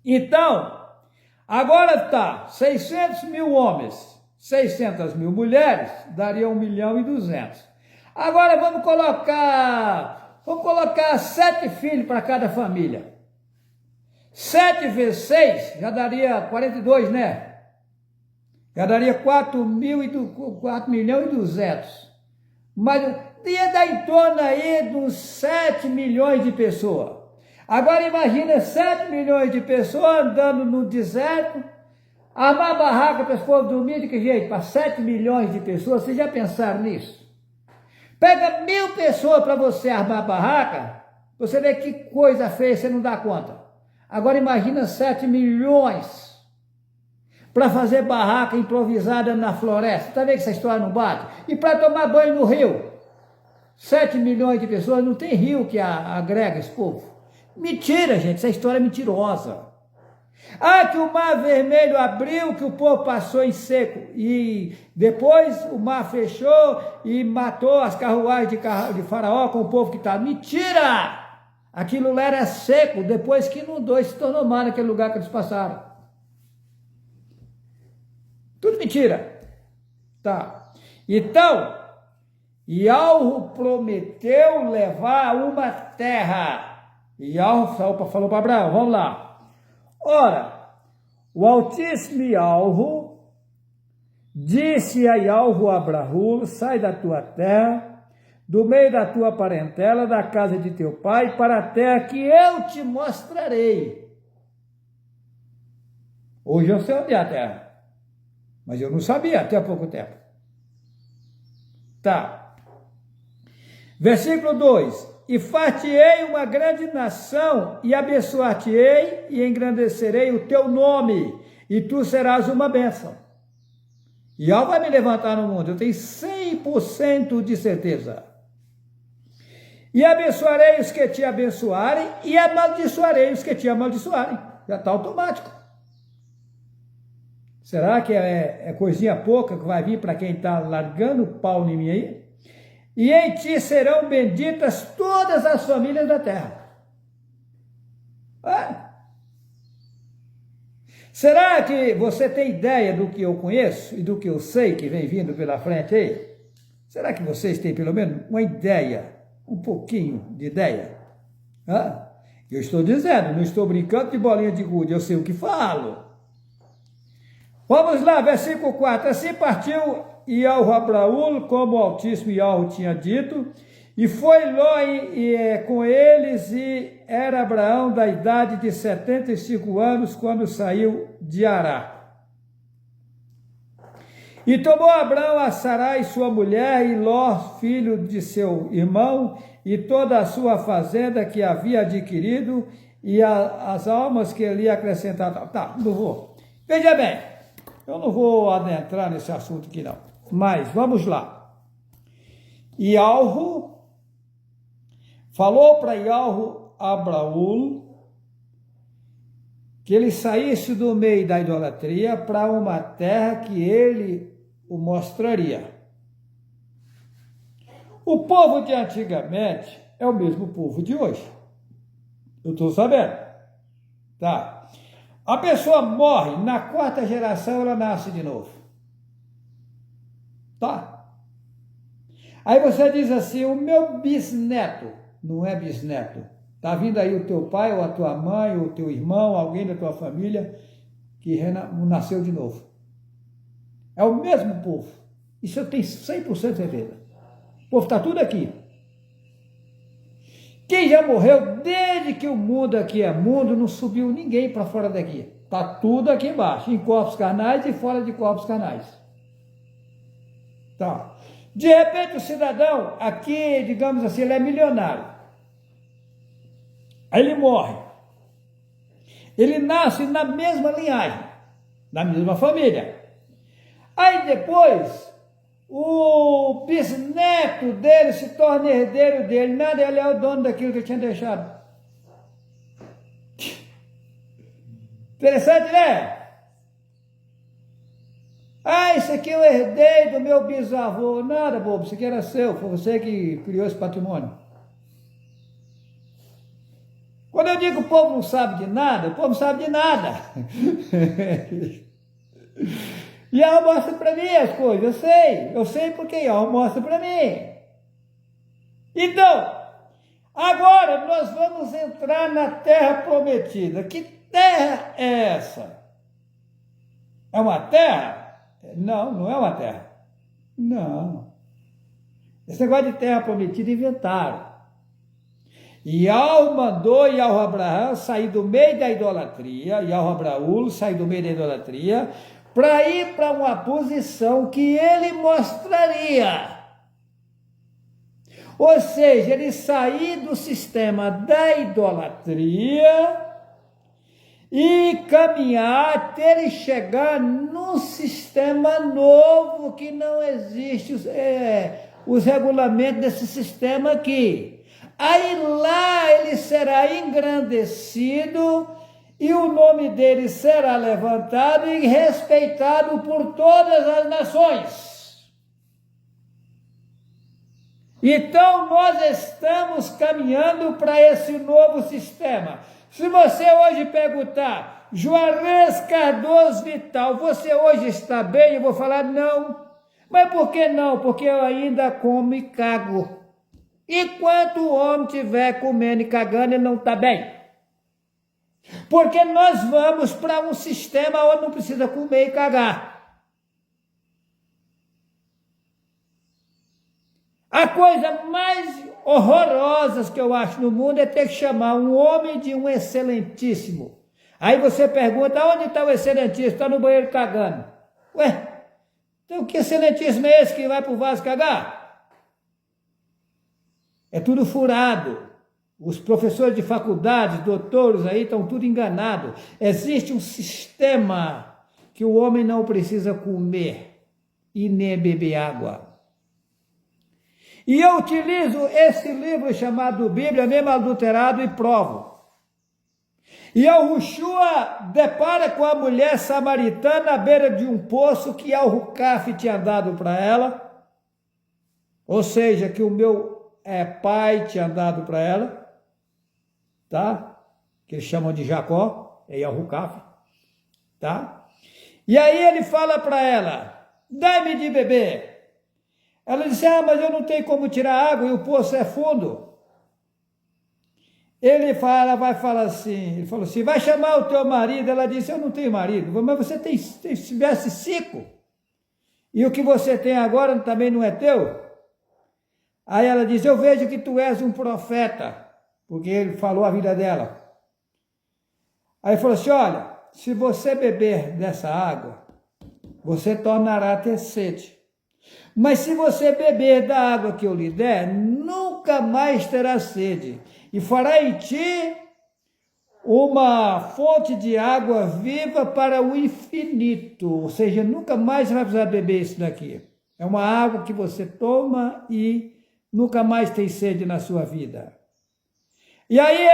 Então, agora tá, 600 mil homens, 600 mil mulheres, daria 1.200.000. Agora vamos colocar 7 filhos para cada família. 7 vezes 6 já daria 42, né? Já daria 4.200.000. Mas ia dar em torno aí de uns 7 milhões de pessoas. Agora imagina 7 milhões de pessoas andando no deserto, armar barraca para os povos dormir de que jeito? Para 7 milhões de pessoas, vocês já pensaram nisso? Pega 1.000 pessoas para você armar barraca, você vê que coisa feia, você não dá conta. Agora imagina 7 milhões para fazer barraca improvisada na floresta. Está vendo que essa história não bate? E para tomar banho no rio. 7 milhões de pessoas, não tem rio que agrega esse povo. Mentira, gente, essa história é mentirosa. Ah, que o Mar Vermelho abriu, que o povo passou em seco, e depois o mar fechou e matou as carruagens de Faraó com o povo que estava. Mentira! Aquilo lá era seco, depois que inundou e se tornou mar naquele lugar que eles passaram. Tudo mentira. Tá. Então, Ial prometeu levar uma terra. Ial falou para Abraão, vamos lá. Ora, o Altíssimo Ial disse a Ial a Abraão, sai da tua terra, do meio da tua parentela, da casa de teu pai, para a terra que eu te mostrarei. Hoje eu sei onde é a terra, mas eu não sabia até há pouco tempo. Tá. Versículo 2. E far-te-ei uma grande nação, e abençoar-te-ei, e engrandecerei o teu nome, e tu serás uma bênção. E Ial vai me levantar no mundo, eu tenho 100% de certeza. E abençoarei os que te abençoarem, e amaldiçoarei os que te amaldiçoarem. Já está automático. Será que é coisinha pouca que vai vir para quem está largando o pau em mim aí? E em ti serão benditas todas as famílias da terra. Será que você tem ideia do que eu conheço e do que eu sei que vem vindo pela frente aí? Será que vocês têm pelo menos uma ideia, um pouquinho de ideia? Eu estou dizendo, não estou brincando de bolinha de gude, eu sei o que falo. Vamos lá, versículo 4. Assim partiu Ial a Abraão, como o Altíssimo Ial tinha dito, e foi Ló com eles, e era Abraão da idade de 75 anos, quando saiu de Ará. E tomou Abraão a Sarai, sua mulher, e Ló, filho de seu irmão, e toda a sua fazenda que havia adquirido, e as almas que ele ia acrescentar. Tá, não vou. Veja bem, eu não vou adentrar nesse assunto aqui não. Mas vamos lá. Ial falou para Ial Abraão que ele saísse do meio da idolatria para uma terra que ele o mostraria. O povo de antigamente é o mesmo povo de hoje. Eu estou sabendo. Tá? A pessoa morre, na 4ª geração ela nasce de novo. Tá? Aí você diz assim, o meu bisneto, não é bisneto, tá vindo aí o teu pai, ou a tua mãe, ou o teu irmão, alguém da tua família, que nasceu de novo. É o mesmo povo. Isso eu tenho 100% de certeza. O povo está tudo aqui. Quem já morreu, desde que o mundo aqui é mundo, não subiu ninguém para fora daqui. Está tudo aqui embaixo, em corpos carnais e fora de corpos carnais. Tá. De repente o cidadão aqui, digamos assim, ele é milionário. Aí ele morre. Ele nasce na mesma linhagem, na mesma família. Aí depois, o bisneto dele se torna herdeiro dele. Nada, ele é o dono daquilo que ele tinha deixado. Interessante, né? Ah, isso aqui eu herdei do meu bisavô. Nada, bobo, isso aqui era seu, foi você que criou esse patrimônio. Quando eu digo que o povo não sabe de nada, o povo não sabe de nada. E ela mostra para mim as coisas, eu sei porque ela mostra para mim. Então, agora nós vamos entrar na terra prometida. Que terra é essa? É uma terra? Não, não é uma terra. Não. Esse negócio de terra prometida inventaram. Yahweh mandou Yahweh Abraão sair do meio da idolatria, Yahweh Abraú sair do meio da idolatria, para ir para uma posição que ele mostraria. Ou seja, ele sair do sistema da idolatria e caminhar até ele chegar num sistema novo que não existe os regulamentos desse sistema aqui. Aí lá ele será engrandecido e o nome dele será levantado e respeitado por todas as nações. Então nós estamos caminhando para esse novo sistema. Se você hoje perguntar, Juarez Cardoso Vital, você hoje está bem? Eu vou falar não. Mas por que não? Porque eu ainda como e cago. Enquanto o homem estiver comendo e cagando, ele não está bem. Porque nós vamos para um sistema onde não precisa comer e cagar. A coisa mais horrorosa que eu acho no mundo é ter que chamar um homem de um excelentíssimo. Aí você pergunta, onde está o excelentíssimo? Está no banheiro cagando. Ué, então que excelentíssimo é esse que vai para o vaso cagar? É tudo furado. Os professores de faculdade, doutores aí, estão tudo enganados. Existe um sistema que o homem não precisa comer e nem beber água. E eu utilizo esse livro chamado Bíblia, mesmo adulterado, e provo. E Yahushua depara com a mulher samaritana à beira de um poço que Al-Rukaf tinha dado para ela. Ou seja, que o meu pai tinha dado para ela. Tá? Que eles chamam de Jacó, é Al-Rukaf. Tá? E aí ele fala para ela, dá-me de beber. Ela disse, mas eu não tenho como tirar água e o poço é fundo. Ele vai falar assim, ele falou assim, vai chamar o teu marido. Ela disse, eu não tenho marido, mas você tem se tivesse 5. E o que você tem agora também não é teu? Aí ela disse, eu vejo que tu és um profeta, porque ele falou a vida dela. Aí ele falou assim, olha, se você beber dessa água, você tornará a ter sede. Mas se você beber da água que eu lhe der, nunca mais terá sede. E fará em ti uma fonte de água viva para o infinito. Ou seja, nunca mais você vai precisar beber isso daqui. É uma água que você toma e nunca mais tem sede na sua vida. E aí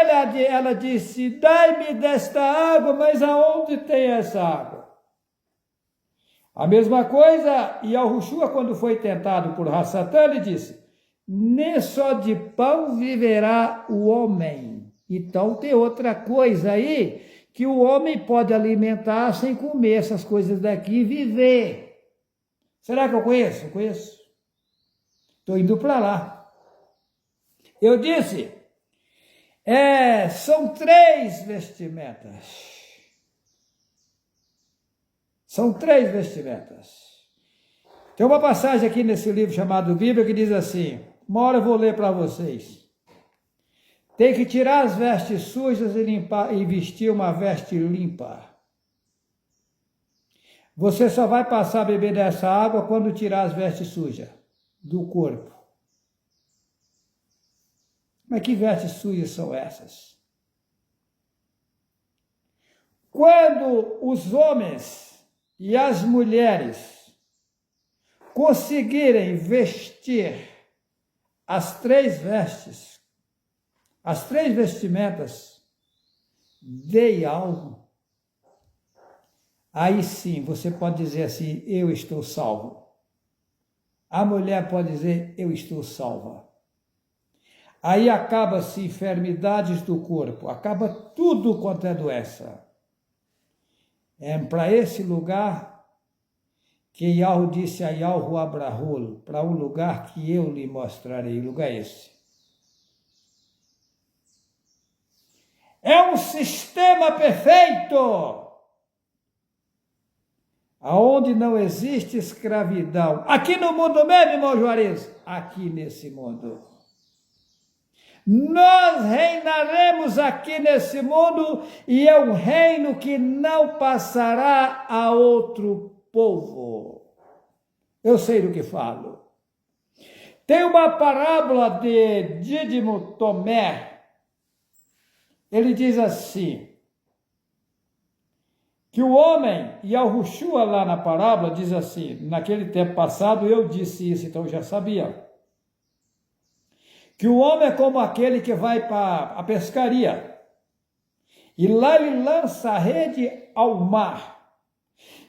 ela disse, dai-me desta água, mas aonde tem essa água? A mesma coisa, Yahushua, quando foi tentado por Hassatã, ele disse, nem só de pão viverá o homem. Então tem outra coisa aí, que o homem pode alimentar sem comer essas coisas daqui e viver. Será que eu conheço? Conheço. Estou indo para lá. Eu disse, são 3 vestimentas. São 3 vestimentas. Tem uma passagem aqui nesse livro chamado Bíblia que diz assim, uma hora eu vou ler para vocês. Tem que tirar as vestes sujas e vestir uma veste limpa. Você só vai passar a beber dessa água quando tirar as vestes sujas do corpo. Mas que vestes sujas são essas? Quando os homens e as mulheres conseguirem vestir as 3 vestes, as 3 vestimentas de algo, aí sim você pode dizer assim, eu estou salvo. A mulher pode dizer, eu estou salva. Aí acaba-se enfermidades do corpo, acaba tudo quanto é doença. É para esse lugar que Yahweh disse a Yahweh Abrahol, para um lugar que eu lhe mostrarei, lugar esse. É um sistema perfeito, aonde não existe escravidão. Aqui no mundo mesmo, irmão Juarez, aqui nesse mundo. Nós reinaremos aqui nesse mundo e é um reino que não passará a outro povo. Eu sei do que falo. Tem uma parábola de Dídimo Tomé. Ele diz assim, que o homem, e Yahushua lá na parábola diz assim, naquele tempo passado eu disse isso, então eu já sabia, que o homem é como aquele que vai para a pescaria, e lá ele lança a rede ao mar,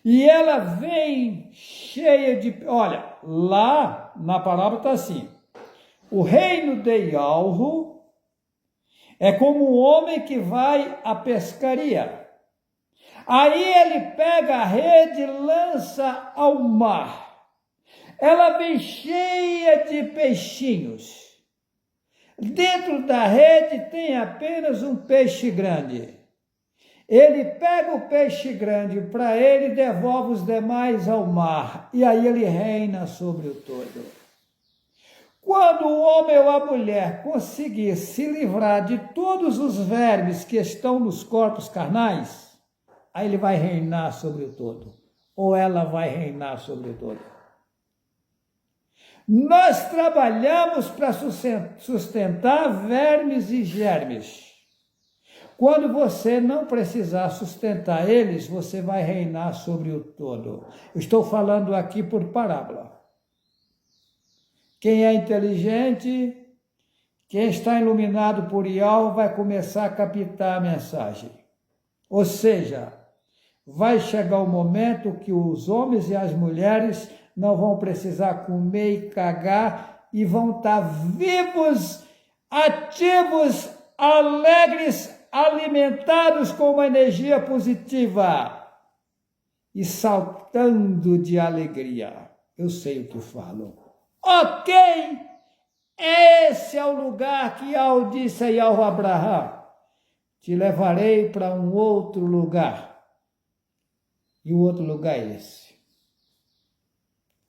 e ela vem cheia de... Olha, lá na parábola está assim, o reino de Yahweh é como um homem que vai à pescaria. Aí ele pega a rede e lança ao mar. Ela vem cheia de peixinhos. Dentro da rede tem apenas um peixe grande. Ele pega o peixe grande para ele e devolve os demais ao mar. E aí ele reina sobre o todo. Quando o homem ou a mulher conseguir se livrar de todos os vermes que estão nos corpos carnais, aí ele vai reinar sobre o todo, ou ela vai reinar sobre o todo. Nós trabalhamos para sustentar vermes e germes. Quando você não precisar sustentar eles, você vai reinar sobre o todo. Eu estou falando aqui por parábola. Quem é inteligente, quem está iluminado por Yahweh vai começar a captar a mensagem. Ou seja, vai chegar o momento que os homens e as mulheres não vão precisar comer e cagar e vão estar vivos, ativos, alegres, alimentados com uma energia positiva e saltando de alegria. Eu sei o que falo. Ok, esse é o lugar que Yahweh disse a Yahweh Abraham, te levarei para um outro lugar. E o outro lugar é esse.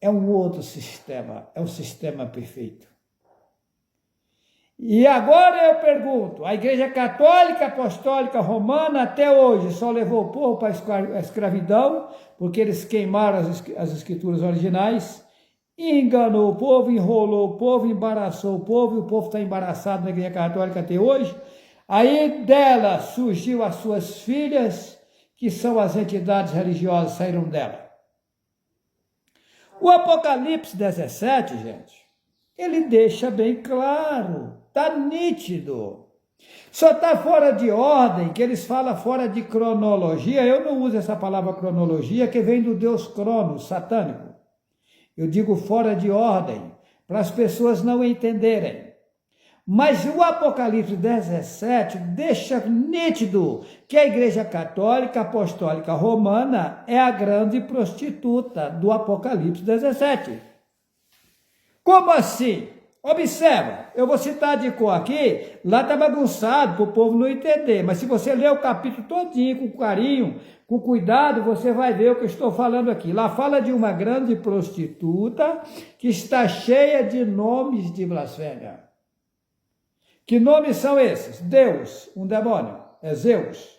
É um outro sistema, é um sistema perfeito. E agora eu pergunto, a Igreja Católica Apostólica Romana até hoje só levou o povo para a escravidão, porque eles queimaram as escrituras originais, enganou o povo, enrolou o povo, embaraçou o povo, e o povo está embaraçado na Igreja Católica até hoje. Aí dela surgiu as suas filhas, que são as entidades religiosas, saíram dela. O Apocalipse 17, gente, ele deixa bem claro, está nítido. Só está fora de ordem, que eles falam fora de cronologia. Eu não uso essa palavra cronologia, que vem do deus Cronos, satânico. Eu digo fora de ordem, para as pessoas não entenderem. Mas o Apocalipse 17 deixa nítido que a Igreja Católica Apostólica Romana é a grande prostituta do Apocalipse 17. Como assim? Observa, eu vou citar de cor aqui, lá está bagunçado para o povo não entender, mas se você ler o capítulo todinho com carinho, com cuidado, você vai ver o que eu estou falando aqui. Lá fala de uma grande prostituta que está cheia de nomes de blasfêmia. Que nomes são esses? Deus, um demônio, é Zeus,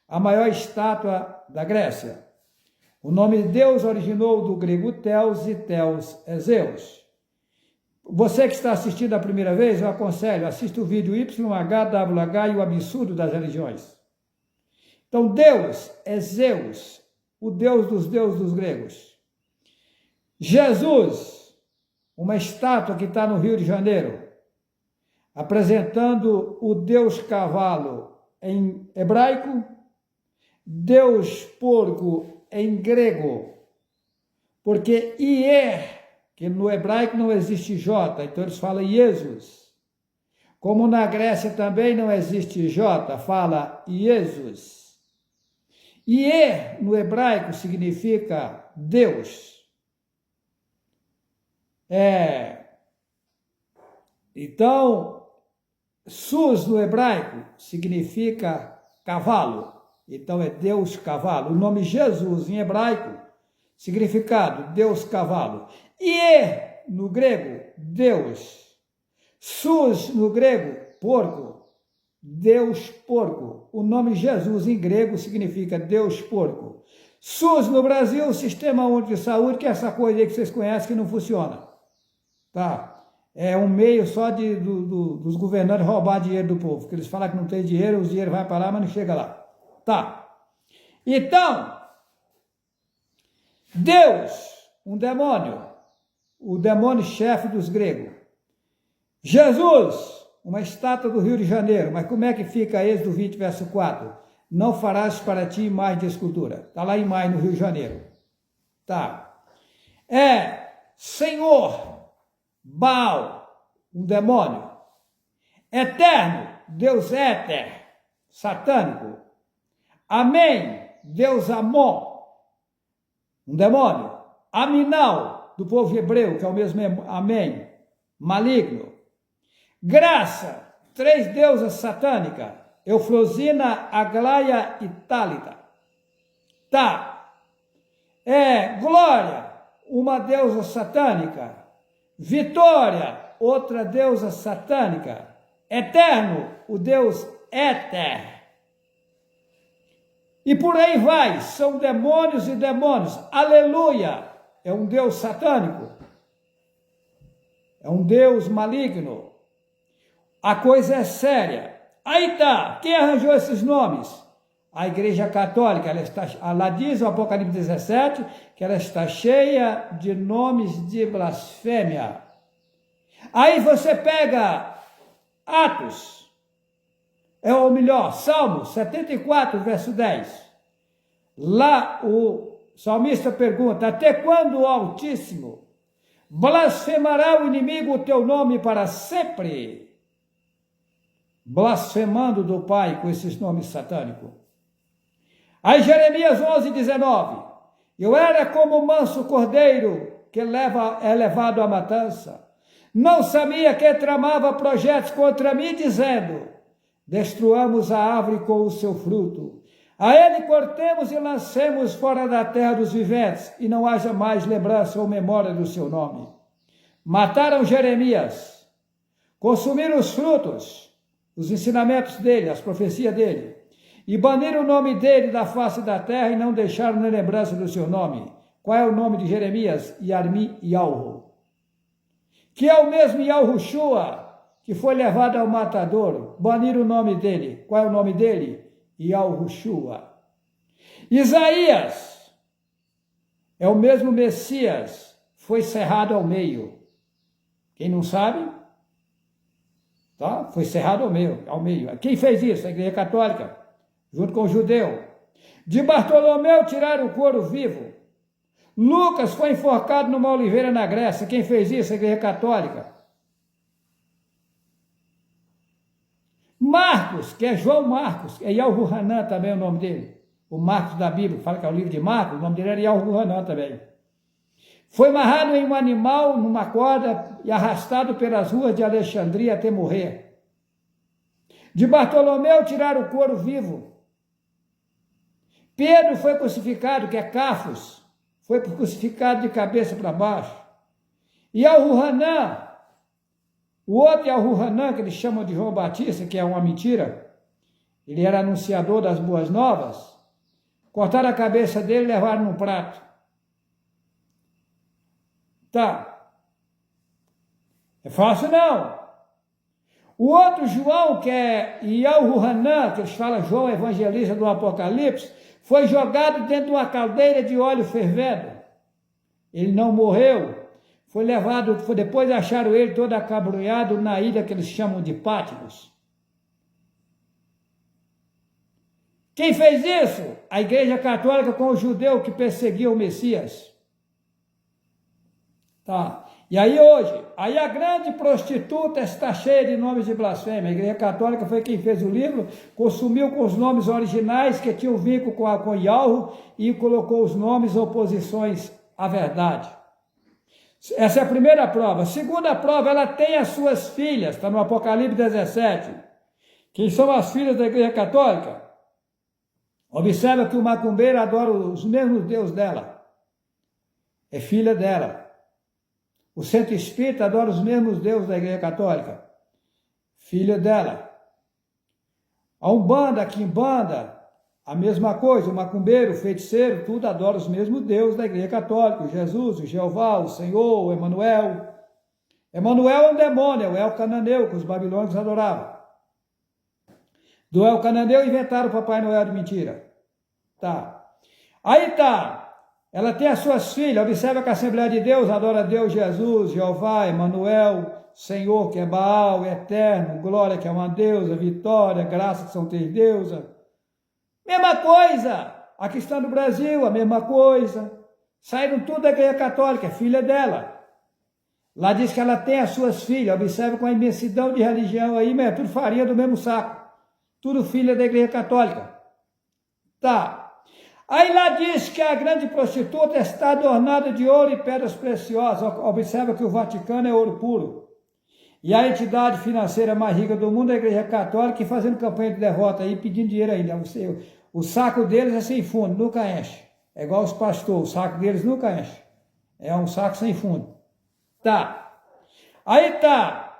a maior estátua da Grécia. O nome de Deus originou do grego Theos e Theos é Zeus. Você que está assistindo a primeira vez, eu aconselho, assista o vídeo YHWH e o absurdo das religiões. Então, Deus é Zeus, o Deus dos gregos. Jesus, uma estátua que está no Rio de Janeiro, apresentando o Deus cavalo em hebraico, Deus porco em grego, porque Ier, que no hebraico não existe J, então eles falam Jesus. Como na Grécia também não existe J, fala Jesus. Ier no hebraico significa Deus. Então, Sus no hebraico significa cavalo. Então é Deus cavalo. O nome Jesus em hebraico, significado Deus cavalo. E no grego, Deus. Sus no grego, porco. Deus porco. O nome Jesus em grego significa Deus porco. SUS no Brasil, o Sistema Único de Saúde, que é essa coisa aí que vocês conhecem que não funciona. Tá? É um meio só dos governantes roubar dinheiro do povo. Que eles falam que não tem dinheiro, o dinheiro vai para lá, mas não chega lá. Tá? Então, Deus, um demônio, o demônio chefe dos gregos. Jesus, uma estátua do Rio de Janeiro. Mas como é que fica Êxodo 20, verso 4? Não farás para ti imagem de escultura. Está lá em Maio, no Rio de Janeiro. Tá. Senhor, Baal, um demônio. Eterno, Deus éter, satânico. Amém, Deus Amon, um demônio. Aminal, do povo hebreu, que é o mesmo amém, maligno. Graça, 3 deusas satânicas, Eufrosina, Aglaia e Tálita. Tá. Glória, uma deusa satânica. Vitória, outra deusa satânica. Eterno, o Deus Éter. E por aí vai, são demônios e demônios. Aleluia, é um Deus satânico. É um Deus maligno. A coisa é séria. Aí tá, quem arranjou esses nomes? A Igreja Católica, ela diz no Apocalipse 17 que ela está cheia de nomes de blasfêmia. Aí você pega Atos, ou melhor, Salmo 74, verso 10. Lá o salmista pergunta: até quando, ó Altíssimo, blasfemará o inimigo o teu nome para sempre? Blasfemando do Pai com esses nomes satânicos. Aí Jeremias 11, 19. Eu era como o manso cordeiro que é levado à matança. Não sabia que tramava projetos contra mim, dizendo: destruamos a árvore com o seu fruto. A ele cortemos e lancemos fora da terra dos viventes, e não haja mais lembrança ou memória do seu nome. Mataram Jeremias, consumiram os frutos, os ensinamentos dele, as profecias dele, e baniram o nome dele da face da terra e não deixaram nem lembrança do seu nome. Qual é o nome de Jeremias? Yarmi Yalro. Que é o mesmo Yahushua, que foi levado ao matadouro. Baniram o nome dele. Qual é o nome dele? Yahushua. Isaías é o mesmo Messias, foi cerrado ao meio. Quem não sabe? Tá? Foi cerrado ao meio. Quem fez isso? A Igreja Católica, junto com o judeu. De Bartolomeu tiraram o couro vivo. Lucas foi enforcado numa oliveira na Grécia. Quem fez isso? A Igreja Católica. Marcos, que é João Marcos, é Yahoo Hanan também o nome dele. O Marcos da Bíblia, fala que é o livro de Marcos, o nome dele era Yahoo Hanan também. Foi amarrado em um animal, numa corda, e arrastado pelas ruas de Alexandria até morrer. De Bartolomeu tiraram o couro vivo. Pedro foi crucificado, que é Cafos, foi crucificado de cabeça para baixo. E Yahoo Hanan, o outro Yahoo Hanan, que eles chamam de João Batista, que é uma mentira, ele era anunciador das boas novas, cortaram a cabeça dele e levaram num prato. Tá. É fácil não. O outro João, que é Yahoo Hanan, que eles falam João Evangelista do Apocalipse, foi jogado dentro de uma caldeira de óleo fervendo. Ele não morreu. Foi levado, depois acharam ele todo acabrunhado na ilha que eles chamam de Patmos. Quem fez isso? A Igreja Católica com o judeu que perseguia o Messias. Tá. E aí hoje, a grande prostituta está cheia de nomes de blasfêmia. A Igreja Católica foi quem fez o livro, consumiu com os nomes originais que tinham vínculo com Yahoo e colocou os nomes oposições à verdade. Essa é a primeira prova. A segunda prova, ela tem as suas filhas, está no Apocalipse 17. Quem são as filhas da Igreja Católica? Observa que o macumbeiro adora os mesmos deuses dela. É filha dela. O centro espírita adora os mesmos deuses da Igreja Católica. Filha dela. A Umbanda, a Quimbanda, a mesma coisa. O macumbeiro, o feiticeiro, tudo adora os mesmos deuses da Igreja Católica. O Jesus, o Jeová, o Senhor, o Emanuel. Emanuel é um demônio, é o El Cananeu, que os babilônios adoravam. Do El Cananeu inventaram o Papai Noel de mentira. Tá. Aí tá. Ela tem as suas filhas. Observa que a Assembleia de Deus adora Deus, Jesus, Jeová, Emanuel, Senhor, que é Baal, Eterno, Glória, que é uma deusa, Vitória, Graça, que são três deusas. Mesma coisa. Aqui está no Brasil, a mesma coisa. Saíram tudo da Igreja Católica, é filha dela. Lá diz que ela tem as suas filhas. Observa com a imensidão de religião aí, mas é tudo farinha do mesmo saco. Tudo filha da Igreja Católica. Tá. Aí lá diz que a grande prostituta está adornada de ouro e pedras preciosas. Observa que o Vaticano é ouro puro. E a entidade financeira mais rica do mundo é a Igreja Católica, e fazendo campanha de derrota aí, pedindo dinheiro ainda. O saco deles é sem fundo, nunca enche. É igual os pastores, o saco deles nunca enche. É um saco sem fundo. Tá. Aí tá.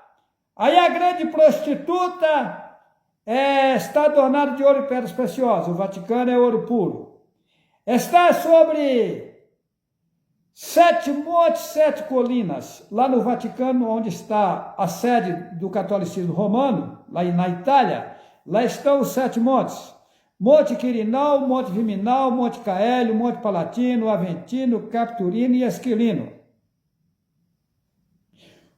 Aí a grande prostituta está adornada de ouro e pedras preciosas. O Vaticano é ouro puro. Está sobre 7 montes, 7 colinas. Lá no Vaticano, onde está a sede do catolicismo romano, lá na Itália, lá estão os 7 montes. Monte Quirinal, Monte Viminal, Monte Caélio, Monte Palatino, Aventino, Capturino e Esquilino.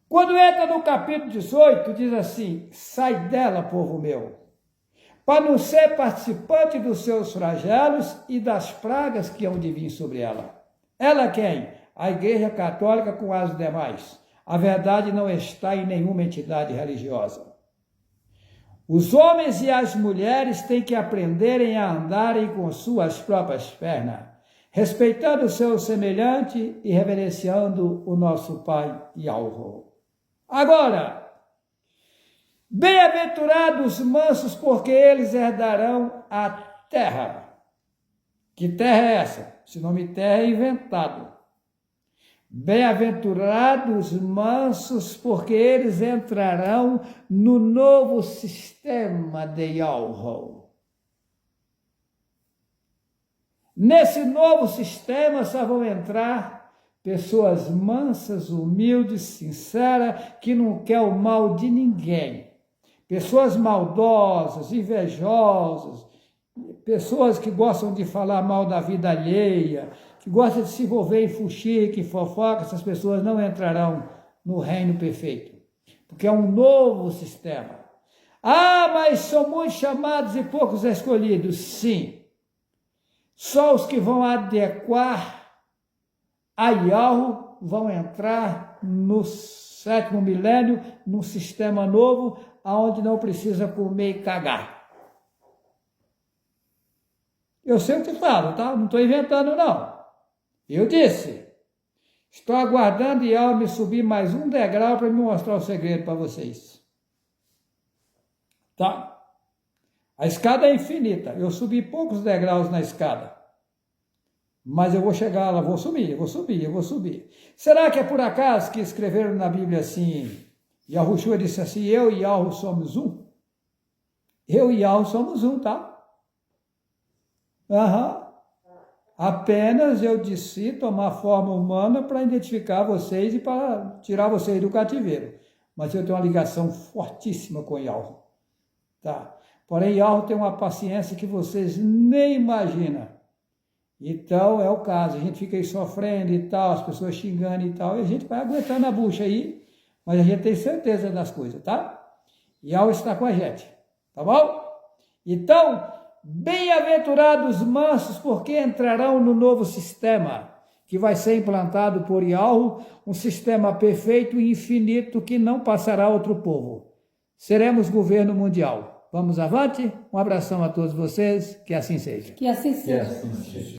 Quando entra no capítulo 18, diz assim: sai dela, povo meu, para não ser participante dos seus flagelos e das pragas que hão de vir sobre ela. Ela quem? A Igreja Católica com as demais. A verdade não está em nenhuma entidade religiosa. Os homens e as mulheres têm que aprenderem a andarem com suas próprias pernas, respeitando o seu semelhante e reverenciando o nosso Pai Yahweh. Agora, bem-aventurados os mansos, porque eles herdarão a terra. Que terra é essa? Esse nome terra é inventado. Bem-aventurados os mansos, porque eles entrarão no novo sistema de Yahweh. Nesse novo sistema só vão entrar pessoas mansas, humildes, sinceras, que não querem o mal de ninguém. Pessoas maldosas, invejosas, pessoas que gostam de falar mal da vida alheia, que gostam de se envolver em fuxique, fofoca, essas pessoas não entrarão no reino perfeito. porque é um novo sistema. Ah, mas são muitos chamados e poucos escolhidos. Sim. Só os que vão adequar a Yahweh vão entrar no 7º milênio, num sistema novo, onde não precisa comer e cagar. Eu sei o que falo, tá? Não estou inventando, não. Eu disse. Estou aguardando Yahweh me subir mais um degrau para me mostrar o segredo para vocês. Tá? A escada é infinita. Eu subi poucos degraus na escada. Mas eu vou chegar lá, vou subir. Será que é por acaso que escreveram na Bíblia assim, Yahushua disse assim, eu e Yahweh somos um? Eu e Yahweh somos um, tá? Apenas eu decidi tomar forma humana para identificar vocês e para tirar vocês do cativeiro. Mas eu tenho uma ligação fortíssima com Yahweh. Tá? Porém, Yahweh tem uma paciência que vocês nem imaginam. Então, é o caso. A gente fica aí sofrendo e tal, as pessoas xingando e tal, e a gente vai aguentando a bucha aí, mas a gente tem certeza das coisas, tá? Yahweh está com a gente, tá bom? Então, bem-aventurados os mansos, porque entrarão no novo sistema, que vai ser implantado por Yahweh, um sistema perfeito e infinito que não passará a outro povo. Seremos governo mundial. Vamos avante? Um abração a todos vocês, que assim seja. Que assim seja.